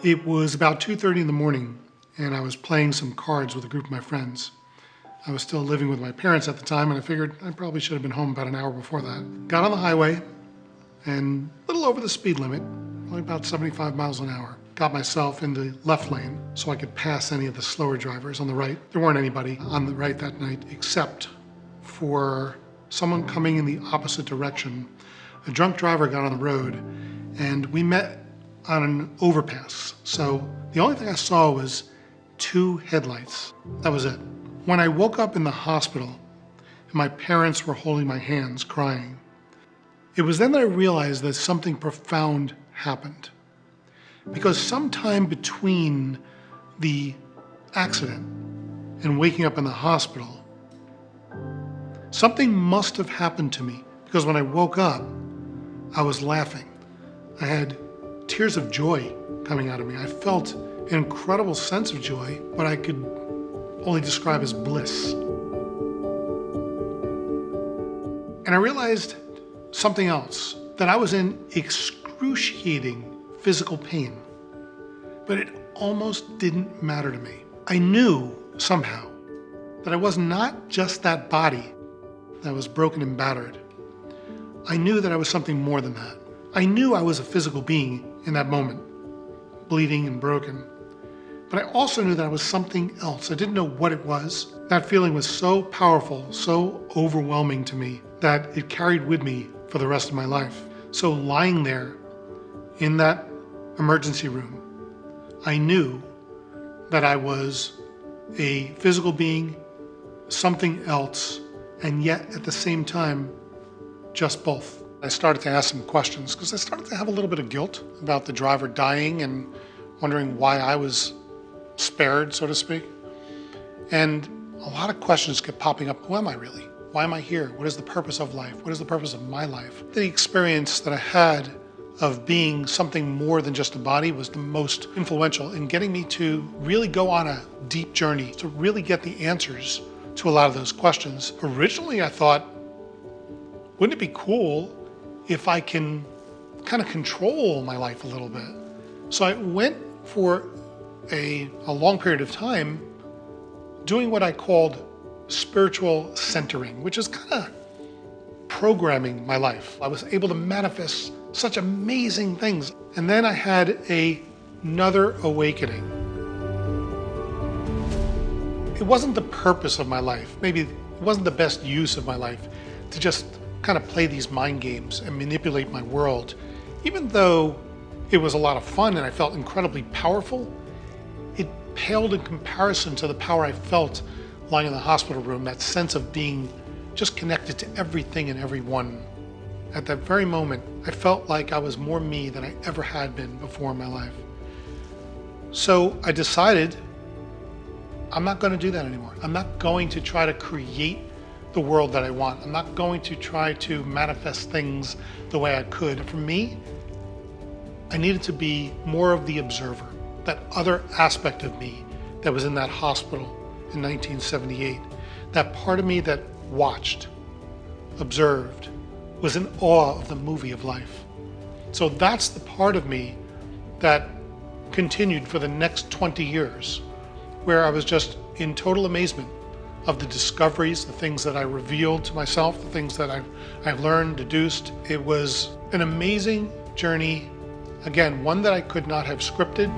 It was about 2:30 in the morning, and I was playing some cards with a group of my friends. I was still living with my parents at the time, and I figured I probably should have been home about an hour before that. Got on the highway, and a little over the speed limit, probably about 75 miles an hour. Got myself in the left lane so I could pass any of the slower drivers on the right. There weren't anybody on the right that night except for someone coming in the opposite direction. A drunk driver got on the road, and we met on an overpass. So the only thing I saw was two headlights. That was it. When I woke up in the hospital and my parents were holding my hands crying, it was then that I realized that something profound happened. Because sometime between the accident and waking up in the hospital, something must have happened to me, because when I woke up, I was laughing. I had tears of joy coming out of me. I felt an incredible sense of joy, but I could only describe as bliss. And I realized something else, that I was in excruciating physical pain, but it almost didn't matter to me. I knew somehow that I was not just that body that was broken and battered. I knew that I was something more than that. I knew I was a physical being in that moment, bleeding and broken. But I also knew that I was something else. I didn't know what it was. That feeling was so powerful, so overwhelming to me, that it carried with me for the rest of my life. So lying there in that emergency room, I knew that I was a physical being, something else, and yet at the same time, just both. I started to ask some questions because I started to have a little bit of guilt about the driver dying and wondering why I was spared, so to speak. And a lot of questions kept popping up. Who am I really? Why am I here? What is the purpose of life? What is the purpose of my life? The experience that I had of being something more than just a body was the most influential in getting me to really go on a deep journey, to really get the answers to a lot of those questions. Originally, I thought, wouldn't it be cool if I can kind of control my life a little bit? So I went for a long period of time doing what I called spiritual centering, which is kind of programming my life. I was able to manifest such amazing things. And then I had another awakening. It wasn't the purpose of my life. Maybe it wasn't the best use of my life to just kind of play these mind games and manipulate my world. Even though it was a lot of fun and I felt incredibly powerful, it paled in comparison to the power I felt lying in the hospital room, that sense of being just connected to everything and everyone. At that very moment, I felt like I was more me than I ever had been before in my life. So I decided I'm not going to do that anymore. I'm not going to try to create the world that I want. I'm not going to try to manifest things the way I could. For me, I needed to be more of the observer, that other aspect of me that was in that hospital in 1978, that part of me that watched, observed, was in awe of the movie of life. So that's the part of me that continued for the next 20 years, where I was just in total amazement of the discoveries, the things that I revealed to myself, the things that I've learned, deduced. It was an amazing journey. Again, one that I could not have scripted.